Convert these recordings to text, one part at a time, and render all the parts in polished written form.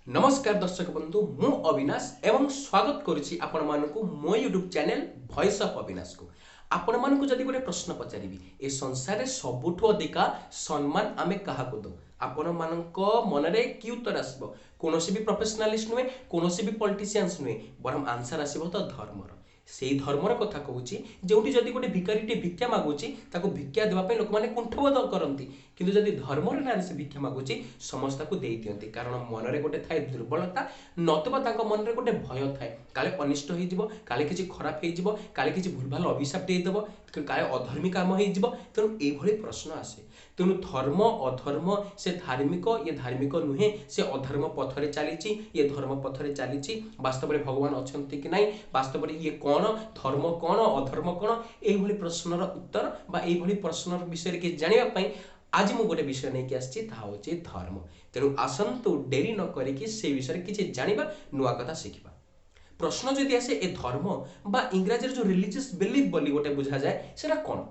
नमस्कार दर्शक बंधु मु अविनाश एवं स्वागत करुच्ची आपण मानकु मो YouTube channel voice of Avinash को आपण मानकु जदि गोटे प्रश्न पचारिबी ए संसार रे सबुठु अधिका सम्मान आमे काहाकु दो आपण मानक मनरे कि उत्तर आसबो कोनोसी भी प्रोफेशनलिस्ट नुहे कोनोसी भी पॉलिटिशियंस नुहे बरम आंसर आसीबो तो धर्मर से धर्मर कथा कहूँ जोटी जदि गोटे भिकारी भिक्षा मागुची ताको भिक्षा देवाई लोक मैंने कुंठबोध करती किंतु जदि धर्मर ना से भिक्षा मागुची समस्त को दे दियंती कारण मनरे गोटे थाए दुर्बलता नतुबा ताको मनरे गोटे भय थाए काले अनिष्ट हो काले किछि खराब हो काले किछि भूलभाल अभिशाप देदेव काले अधर्मी काम हो तेणु ये प्रश्न आसे तेणु धर्म अधर्म से धार्मिक ये धार्मिक नुहे से अधर्म पथरे चली ये धर्म पथरे चली वास्तव में भगवान अच्छा कि ना वास्तव में ये कौन धर्म कौन अधर्म कौन ये प्रश्नर उत्तर बा ये प्रश्न विषय के जानापी आज मुझे गोटे विषय नहीं आसी धर्म तेणु आसतु डेरी न करिकी से विषय किसी जाना नुआ कथा शिखा प्रश्न जदि आसे ए धर्म बा इंग्राजी जो रिलीजियस बिलीफ बोली गोटे बुझा जाए सेटा कौन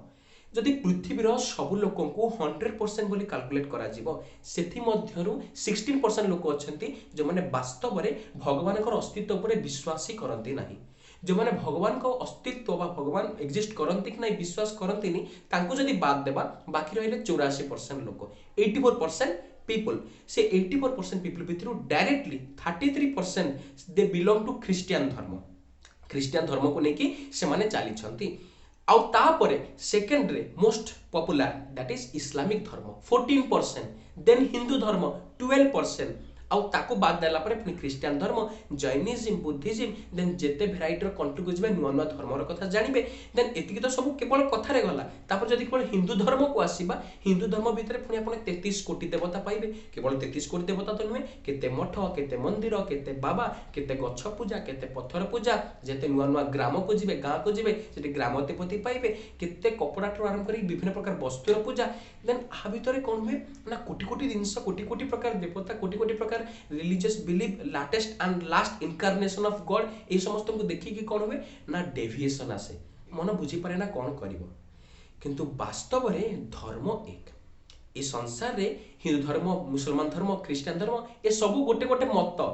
जदि पृथ्वीर सब लोक को 100% बोली कैलकुलेट करा जीवो सेथि मध्यरु 16% लोक अछंती जो माने वास्तव में भगवान का अस्तित्व पर विश्वास ही करंती नहीं जो माने भगवान का अस्तित्व बा भगवान एग्जिस्ट करंती कि नहीं विश्वास करंती नहीं तांको जदि बाद देबा बाकी रहिले 84% लोक 84% पीपल से 84% पीपल भितर directly 33% they belong to Christian धर्म को लेकिन से माने चली छंती आउ तापरे सेकेंड रे most popular that is Islamic धर्म 14% देन हिंदू धर्म 12% आउ ताको बाद देला परे पुनी ख्रिस्टियन धर्म जैनिज्म बुद्धिज्म देन जेते भेराइटर कंट्री को जिबे नुआ नुआ धर्मर कथा जानिबे देन एतिकी तो सब केवल कथारे गला तापर जदि केवल हिंदू धर्म को आसीबा हिंदू धर्म भितरे पुनी आपण 33 कोटी देवता पाइबे केवल 33 कोटी देवता तो नुहे केते मठ केते मंदिर केते बाबा केते गच्छ पूजा केते पत्थर पूजा जेते नुआ नुआ ग्राम को जिबे गां को जिबे सेठी ग्रामदेवती पाइबे केते कपड़ाठू आरंभ करी विभिन्न प्रकार वस्तुर पूजा देन आ भितरे कोन हुए ना कोटी कोटी जिंस कोटी कोटी प्रकार देवता कोटी कोटी प्रकार religious belief latest and last incarnation of God ये समस्त को देखिकी कौन हुए ना डेविएशन आसे मन बुझी पारे ना कौन करिवो किंतु वास्तव में धर्म एक ये संसार रे हिंदू धर्म मुसलमान धर्म ख्रिस्टियन धर्म ये सब गोटे गोटे मत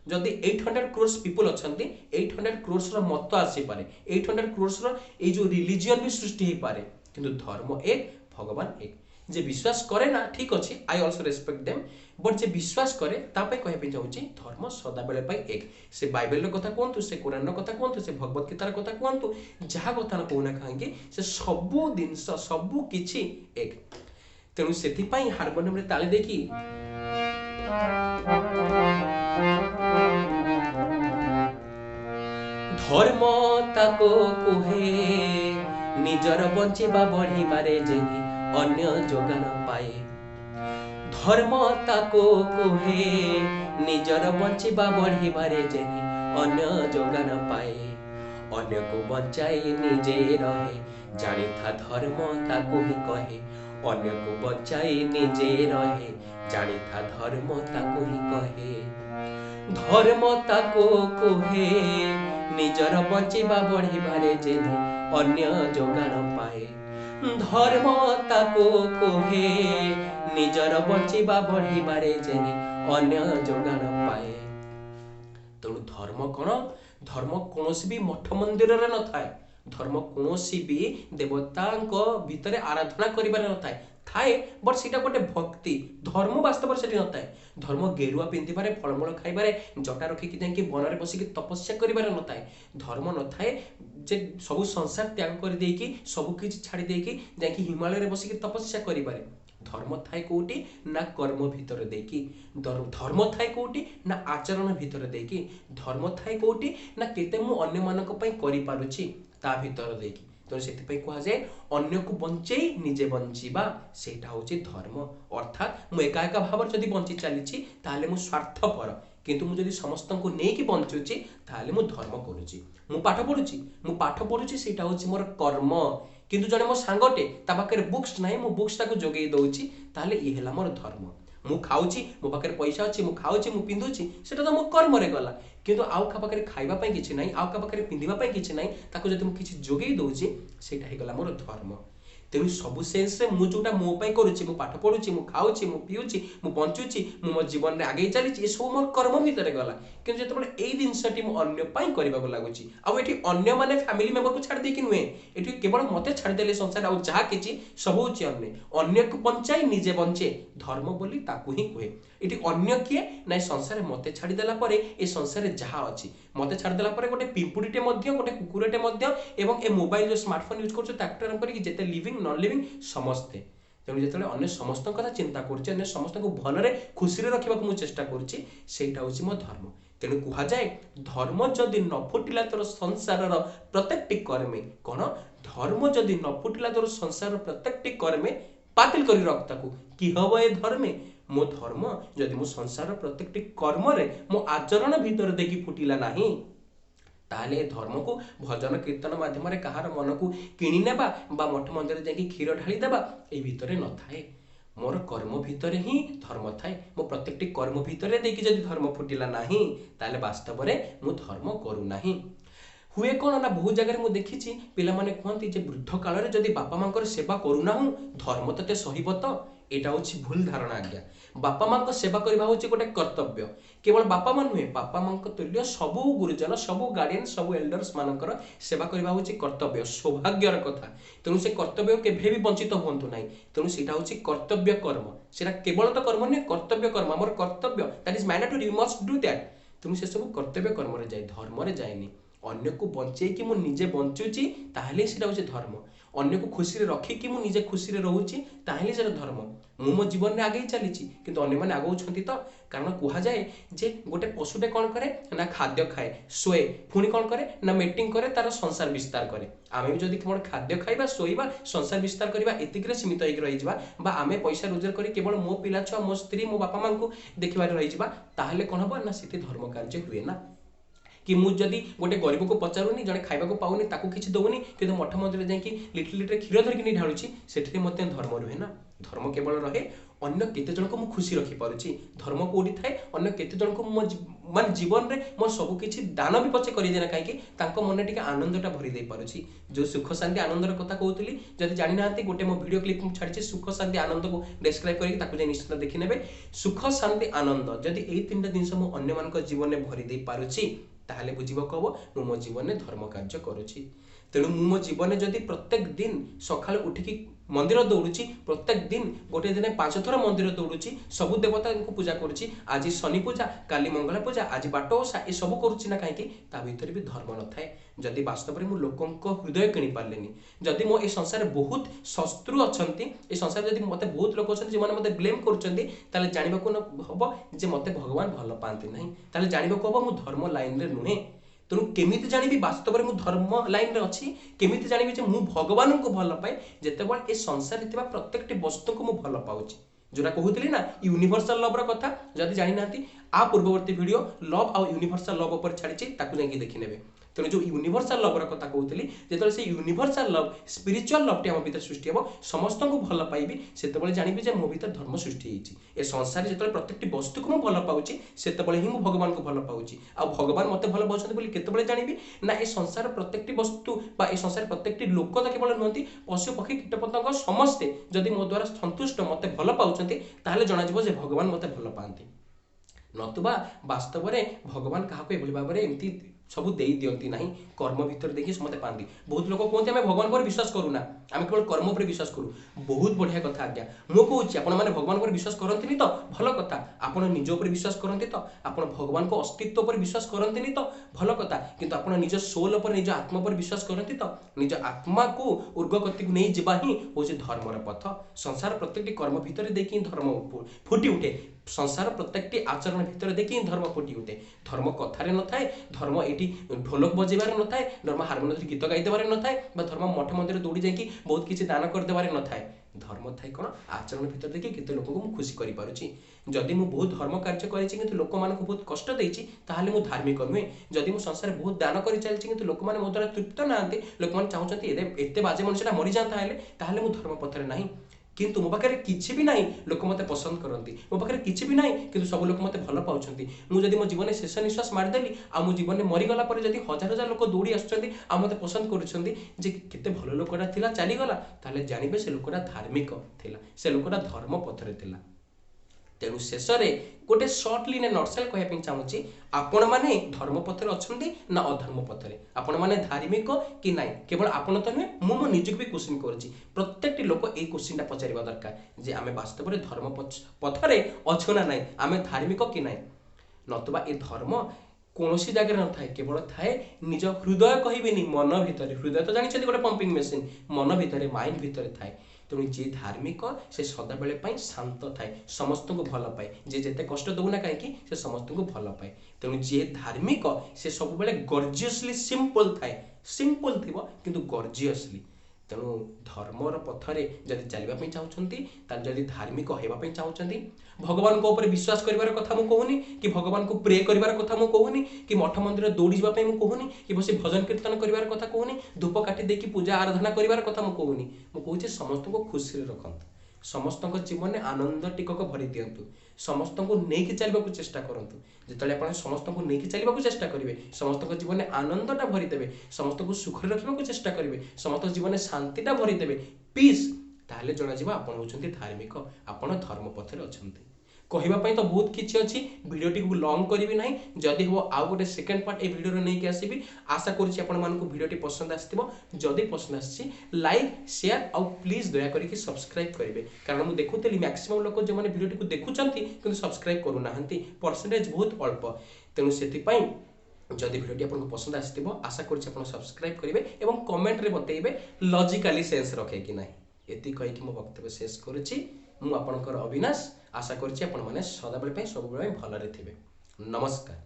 जदि 800 क्रोर्स पीपल अछंती 800 क्रोर्स रो मत आसी पारे 800 क्रोर्स रो ए जो रिलीजियन भी सृष्टि हे पारे किंतु धर्म एक भगवान एक जे विश्वास करे ना ठीक अच्छे I also respect them but जे विश्वास करे तापे कहबे चाहूची धर्म सदा बेले पाई एक से बाइबल कथा कहतु से कुरान कथा कहतु से भगवत गीतार कथा कहतु जहा कथा न कहूना कहीं से सबु जिनस सबु किछि एक तेणु सेथि पाई हारमोनियम रे ताली देखी धर्म ताको कुहे निजर बंचिबा बढ़िबारे जेनी अन्य जोगान पाए धर्म ताको कुहे निजर बंचिबा बढ़िबारे जेनी अन्य जोगान पाए अन्य को बंचाई निजे रहे जानी था धर्म ताको ही कहे अन्य को बंचाई निजे रहे जानी था धर्म ताको ही कहे धर्म ताको कुहे निजर बंचिबा बढ़िबारे जेनी अन्य जोगान पाए धर्म ताको कोहे निजर बंचिबा बढ़िबारे जेनी अन्य जोगान पाए तेणु धर्म कौन धर्म कौनसी भी मठ मंदिर रे न थाए धर्म कौनसी भी देवता भितर आराधना करिबारे न थाए थाए बट सीटा गोटे भक्ति धर्म वास्तव में सेठी न थाए धर्म गेरुआ पिंधिबारे फलमूल खाइबारे जटा रखिकी जाइकी बनरे बसिकी तपस्या करिबारे न थाए धर्म न थाए जे सब संसार त्याग कर देकी सब किछि छाड़ी देकी जाइकी हिमालय रे बसिकी तपस्या करिबारे धर्म थाए कोटी ना कर्म भीतर देकी धर्म थाए कोटी ना आचरण भीतर देकी धर्म थाए कोटी ना केते मु अन्य मानक पई करि पारुछि ता भीतर देकी तो से कह जाए अन्य को बंचई निजे बंचिबा सेटा होची धर्म अर्थात मु एका एका भाव जदि बंची चली ताले मु स्वार्थपर किंतु मु जदि समस्त को नहीं कि बंचुची ताले मु धर्म करूची मु पाठ पढुची सेटा होची मोर कर्म किंतु जने मो सांगटे ता पाखरे बुक्स नाही मु बुक्स ताको जोगेई दउची ताले ई हेला मोर धर्म मु खाऊची मो पाखरे पैसा अछि मु खाऊची मु पिंधुची सेटा तो मो कर्म रे गला किंतु आउ का पाखरे खाइबा पई किछि नाही आउ का पाखरे पिंधिबा पई किछि नाही ताको जदि मु किछि जोगेई दउची सेटा हे गला मोर धर्म तेणु सबु सेन्स रे मु जोटा मो पई करूची, मु पाठ पढुची, मु खाउची, मु पिउची, मु बंचुची, मु मो जीवन रे आगे चलीची, ए सब मोर कर्म भितर गला। किंतु जेतबेले एई जिनसटी मु अन्य पई करबा को लागुची, आ एठी अन्य माने फैमिली मेंबर को छाड़ दे कि नुहे, एठी केवल मते छाड़ देले संसार आ जहा किछि सब होची अन्य को बंचाई निजे बंचे धर्म बोली ताकू ही कहे। एठी अन्य किए ना संसार मते छाड़ी देला परे ए संसार जहा अछि मते छाड़ देला परे गोटे पिंपुड़ीटे मध्य गोटे कुकुरटे मध्य एवं ए मोबाइल जो स्मार्टफोन यूज करछ ताकटर करी जेते लिविंग नॉन लिविंग समस्ते। तेणु जेतेबेले अन्य समस्त कथा चिंता करछि, अन्य समस्त को भलरे खुशी रे रखिबा को मु चेष्टा करछि, सेटा होछि मो धर्म। तेणु कुहा जाए धर्म जदि न फुटिला तोर संसारर प्रत्येकटी कर्मे कोन धर्म जदि न फुटिला तोर संसारर प्रत्येकटी कर्मे बातिल करी रख ताकू कि हबो ए धर्मे मो धर्म जदि मो संसार प्रत्येकटी कर्म रे मो आचरण भीतर देखि फुटिला नाही ताले धर्म को भजन कीर्तन माध्यम रे कहार मन को किणी नेबा बा मठ मंदिर जाके क्षीर ढाली देबा ए भितरे न थाए। मोर कर्म भितरे ही धर्म थाए। मो प्रत्येकटी कर्म भितरे देखि जदि धर्म फुटिला नाही ताले वास्तव रे मो धर्म करू नाही। हुए कौन ना बहुत जगह मु देखी पिला माने कहती जे वृद्ध काल रे जदि बापा मां सेवा करूना धर्म तते सहिब तो एटा होछि भूल धारणा आज्ञा। बापा मां सेवा करबा होछि गोटे कर्तव्य। केवल बापा मां नुहे बापा मां तुल्य सबु गुरुजन सबु गार्डियन सबु एल्डर्स मानकर सेवा करबा होछि कर्तव्य सौभाग्यर कथा। तेणु से कर्तव्य केभे भी वंचित होंतु नाही। तेणु सेटा होछि कर्तव्य कर्म। सेटा केवल तो कर्म नुहे कर्तव्य कर्म हमर कर्तव्य that is mandatory you must do that. तेणु से सब कर्तव्य कर्म रे जाय धर्म रे जायनी। अन्य को बंचे कि मु निजे बंचुची ताहले सेटा होछि धर्म। अन्य को खुशी रे रखी कि मु निजे खुशी रे रहूची ताहले सेटा धर्म। मु मो जीवन रे आगे चलीची किंतु अन्य माने आगौ छंती तो कारण कुहा जाए जे गोटे पशुटे कोन करे ना खाद्य खाए सोए पुणी कोन करे ना मीटिंग करे तार संसार विस्तार करे। आमे भी जदि केवल खाद्य खाइबा सोइबा संसार विस्तार करबा एतिक रे सीमित होई रही जिबा बा आमे पैसा रोजगार करी केवल मो पिला छुआ मो स्त्री मो बापा मां को देखिबार रही जिबा ताहले कोन हबो ना सेति धर्म कार्य हुए ना। कि मु जदि गोटे गरीब को पचारूनी जने खाइबा को पाउनी ताकू किछि दउनी किंतु मठ मंदिर जाई लिटिल लिटर क्षीर धरकिनी ढाळुची सेठी मते धर्म रुहे ना। धर्म केवल रहे अन्य केते जन को मु खुशी रखी पारुची। धर्म कोडी थाए अन्य केते जन को मान जीवन रे मो सब किछि दान भी पछे करि देना काहे कि तांको मने टिके आनंदटा भरि देई पारुची। जो सुख शांति आनंदर कथा कहउतली जदि जानि नांती गोटे मो वीडियो क्लिप मु छाडिछि सुख शांति आनंद को डिस्क्राइब करी ताकू जे निश्चित देखि नेबे। सुख शांति आनंद जदि एई तीनटा जिंस मु अन्य मान को जीवन रे भरि देई पारुची ताहले बुझिबो कहबो मु मो जीवन में धर्म कार्य करूची। तेणु मु मो जीवन में जदि प्रत्येक दिन सकाळ उठिकी मंदिर दौड़ुची प्रत्येक दिन गोटे दिन 5 थर मंदिर दौड़ुची सबु देवता को पूजा करूची आज शनि पूजा काली मंगला पूजा आज बाट ओषा ए सब करूची ना काहे ता भीतर भी धर्म न थाए। जदि वास्तव में मु लोकंक हृदय किनि पारलेनी जदि मो ए संसार बहुत शत्रु अछंती ए संसार जदि मते बहुत लोक अछंती जे माने मते ब्लेम करूचंती ताले जानिबा को हबो जे मते भगवान भल पांती नाही ताले जानिबा को हबो मु धर्म लाइन रे नुहे। तेणु केमिति जानिबी वास्तव में मु धर्म लाइन रे अछि केमिति जानिबी जे मु भगवान को भल पाए जेतेबेले ए संसार रे थिबा प्रत्येकटी वस्तु को मु भल पाउची। जोरा कहूतली ना यूनिवर्सल लव रो कथा जदि जानि नांती आ पूर्ववर्ती वीडियो लव आ यूनिवर्सल लव ऊपर छाडिची ताकू जाई देखि नेबे। तेणु जो यूनिवर्सल लव रो कथा कहूतली जेतेबेले से universal love spiritual love T हम भीतर सृष्टि हेबो समस्त को भल पाइबी सेतेबेले जानिबी जे मो भीतर धर्म सृष्टि हेछि। ए संसार जेतेबेले प्रत्येकटी वस्तु को मु भल पाउची सेतेबेले ही मु भगवान को भल पाउची आ भगवान मते भल पाउछन्ती बोली केतेबेले जानिबी ना ए संसार प्रत्येकटी वस्तु बा ए संसार प्रत्येकटी लोक त केवल नहंती पशु पक्षी कीटपतंग समस्ते जदि मो द्वारा संतुष्ट मते भल पाउछन्ती ताहले जणा जिवो जे भगवान मते भल पांती नतुबा वास्तव रे भगवान काहाको एभली भाबरे एमती सब दे दियंती नाही कर्म भीतर देखि समते पांती। बहुत लोक कहते आमे भगवान पर विश्वास करूना आमे केवल कर्म पर विश्वास करू बहुत बढ़िया कथा आज्ञा मु कहूची आपण माने भगवान पर विश्वास करंतिनी तो भल कथा आपण निज ऊपर विश्वास करंती तो आपण भगवान को अस्तित्व पर विश्वास करंतिनी तो भल कथा किंतु आपण निज सोल पर निज आत्मा पर विश्वास करंती तो निज आत्मा को ऊर्ध्व गति को नै जिबा ही होची धर्मर पथ। संसार प्रत्येकटी कर्म भीतर देखि धर्म फुटी उठे संसार प्रत्येकटी आचरण भीतर देखि धर्म फुटी उठे। धर्म कथारे न थाए धर्म एटी ढोलक बजेबारे न थाए धर्म हारमोनियम गीत गाई देबारे न थाए बा धर्म मठ मंदिर दौड़ी जाई बहुत किछि दान कर देबारे न थाए। धर्म थाए कोन आचरण भीतर देखि केते लोक को मु खुशी करि पारुची। जदि मु बहुत धर्म कार्य करिछि किंतु लोक मान को बहुत कष्ट देछि ताहाले मु धार्मिक नुहे। जदि मु संसार बहुत दान करि चलछि किंतु लोक मान मो द्वारा तृप्त नांते लोक मान चाहउछन्ती एते बाजे मनुष्यटा मरि जाता हेले ताहाले मु धर्म पथरे नाही। କିନ୍ତୁ ମୋ ପାଖରେ କିଛି ବି ନାହିଁ ଲୋକ ମୋତେ ପସନ୍ଦ କରନ୍ତି, ମୋ ପାଖରେ କିଛି ବି ନାହିଁ କିନ୍ତୁ ସବୁ ଲୋକ ମୋତେ ଭଲ ପାଉଛନ୍ତି। ମୁଁ ଯଦି ମୋ ଜୀବନରେ ଶେଷ ନିଶ୍ୱାସ ମାରିଦେଲି ଆଉ ମୋ ଜୀବନରେ ମରିଗଲା ପରେ ଯଦି ହଜାର ହଜାର ଲୋକ ଦୌଡ଼ି ଆସୁଛନ୍ତି ଆଉ ମୋତେ ପସନ୍ଦ କରୁଛନ୍ତି ଯେ କେତେ ଭଲ ଲୋକଟା ଥିଲା ଚାଲିଗଲା, ତାହେଲେ ଜାଣିବେ ସେ ଲୋକଟା ଧାର୍ମିକ ଥିଲା, ସେ ଲୋକଟା ଧର୍ମ ପଥରେ ଥିଲା। ତେଣୁ ଶେଷରେ ଗୋଟେ ସର୍ଟଲି ନଟସେଲ୍ କହିବା ପାଇଁ ଚାହୁଁଛି, ଆପଣମାନେ ଧର୍ମ ପଥରେ ଅଛନ୍ତି ନା ଅଧର୍ମ ପଥରେ, ଆପଣମାନେ ଧାର୍ମିକ କି ନାହିଁ। କେବଳ ଆପଣ ତ ନୁହେଁ, ମୁଁ ମୋ ନିଜକୁ ବି କ୍ୱେଶ୍ଚିନ୍ କରୁଛି। ପ୍ରତ୍ୟେକଟି ଲୋକ ଏଇ କ୍ୱେଶ୍ଚିନ୍ଟା ପଚାରିବା ଦରକାର ଯେ ଆମେ ବାସ୍ତବରେ ଧର୍ମ ପଥରେ ଅଛୁ ନା ନାହିଁ, ଆମେ ଧାର୍ମିକ କି ନାହିଁ। ନତୁବା ଏ ଧର୍ମ କୌଣସି ଜାଗାରେ ନଥାଏ, କେବଳ ଥାଏ ନିଜ ହୃଦୟ କହିବିନି ମନ ଭିତରେ। ହୃଦୟ ତ ଜାଣିଛନ୍ତି ଗୋଟେ ପମ୍ପିଂ ମେସିନ୍, ମନ ଭିତରେ ମାଇଣ୍ଡ ଭିତରେ ଥାଏ। ତେଣୁ ଯିଏ ଧାର୍ମିକ ସେ ସଦାବେଳେ ପାଇଁ ଶାନ୍ତ ଥାଏ, ସମସ୍ତଙ୍କୁ ଭଲ ପାଏ, ଯିଏ ଯେତେ କଷ୍ଟ ଦେଉନା କାହିଁକି ସେ ସମସ୍ତଙ୍କୁ ଭଲ ପାଏ। ତେଣୁ ଯିଏ ଧାର୍ମିକ ସେ ସବୁବେଳେ ଗର୍ଜିୟସଲି ସିମ୍ପଲ ଥାଏ, ସିମ୍ପଲ ଥିବ କିନ୍ତୁ ଗର୍ଜିୟସଲି। ତେଣୁ ଧର୍ମର ପଥରେ ଯଦି ଚାଲିବା ପାଇଁ ଚାହୁଁଛନ୍ତି, ତାହେଲେ ଯଦି ଧାର୍ମିକ ହେବା ପାଇଁ ଚାହୁଁଛନ୍ତି, ଭଗବାନଙ୍କ ଉପରେ ବିଶ୍ୱାସ କରିବାର କଥା ମୁଁ କହୁନି, କି ଭଗବାନଙ୍କୁ ପ୍ରେ କରିବାର କଥା ମୁଁ କହୁନି, କି ମଠ ମନ୍ଦିର ଦୌଡ଼ି ଯିବା ପାଇଁ ମୁଁ କହୁନି, କି ବସି ଭଜନ କୀର୍ତ୍ତନ କରିବାର କଥା କହୁନି, ଧୂପ କାଠି ଦେଇକି ପୂଜା ଆରାଧନା କରିବାର କଥା ମୁଁ କହୁନି। ମୁଁ କହୁଛି ସମସ୍ତଙ୍କୁ ଖୁସିରେ ରଖନ୍ତୁ, ସମସ୍ତଙ୍କ ଜୀବନରେ ଆନନ୍ଦ ଟିକକ ଭରି ଦିଅନ୍ତୁ, ସମସ୍ତଙ୍କୁ ନେଇକି ଚାଲିବାକୁ ଚେଷ୍ଟା କରନ୍ତୁ। ଯେତେବେଳେ ଆପଣ ସମସ୍ତଙ୍କୁ ନେଇକି ଚାଲିବାକୁ ଚେଷ୍ଟା କରିବେ, ସମସ୍ତଙ୍କ ଜୀବନରେ ଆନନ୍ଦଟା ଭରିଦେବେ, ସମସ୍ତଙ୍କୁ ସୁଖରେ ରଖିବାକୁ ଚେଷ୍ଟା କରିବେ, ସମସ୍ତଙ୍କ ଜୀବନରେ ଶାନ୍ତିଟା ଭରିଦେବେ, ପିସ୍, ତାହେଲେ ଜଣାଯିବ ଆପଣ ହେଉଛନ୍ତି ଧାର୍ମିକ, ଆପଣ ଧର୍ମ ପଥରେ ଅଛନ୍ତି। କହିବା ପାଇଁ ତ ବହୁତ କିଛି ଅଛି, ଭିଡ଼ିଓଟିକୁ ଲଙ୍ଗ କରିବି ନାହିଁ, ଯଦି ହେବ ଆଉ ଗୋଟେ ସେକେଣ୍ଡ ପାର୍ଟ ଏ ଭିଡ଼ିଓରେ ନେଇକି ଆସିବି। ଆଶା କରୁଛି ଆପଣମାନଙ୍କୁ ଭିଡ଼ିଓଟି ପସନ୍ଦ ଆସିଥିବ। ଯଦି ପସନ୍ଦ ଆସିଛି ଲାଇକ୍ ସେୟାର ଆଉ ପ୍ଲିଜ୍ ଦୟାକରିକି ସବସ୍କ୍ରାଇବ୍ କରିବେ, କାରଣ ମୁଁ ଦେଖୁଥିଲି ମ୍ୟାକ୍ସିମମ୍ ଲୋକ ଯେଉଁମାନେ ଭିଡ଼ିଓଟିକୁ ଦେଖୁଛନ୍ତି କିନ୍ତୁ ସବସ୍କ୍ରାଇବ୍ କରୁନାହାନ୍ତି, ପରସେଣ୍ଟେଜ୍ ବହୁତ ଅଳ୍ପ। ତେଣୁ ସେଥିପାଇଁ ଯଦି ଭିଡ଼ିଓଟି ଆପଣଙ୍କୁ ପସନ୍ଦ ଆସିଥିବ ଆଶା କରୁଛି ଆପଣ ସବସ୍କ୍ରାଇବ୍ କରିବେ ଏବଂ କମେଣ୍ଟରେ ବତେଇବେ ଲଜିକାଲି ସେନ୍ସ ରଖେ କି ନାହିଁ। ଏତିକି କହିକି ମୋ ବକ୍ତବ୍ୟ ଶେଷ କରୁଛି। ମୁଁ ଆପଣଙ୍କର ଅବିନାଶ, ଆଶା କରୁଛି ଆପଣମାନେ ସଦାବେଳେ ପାଇଁ ସବୁବେଳେ ଭଲରେ ଥିବେ। ନମସ୍କାର।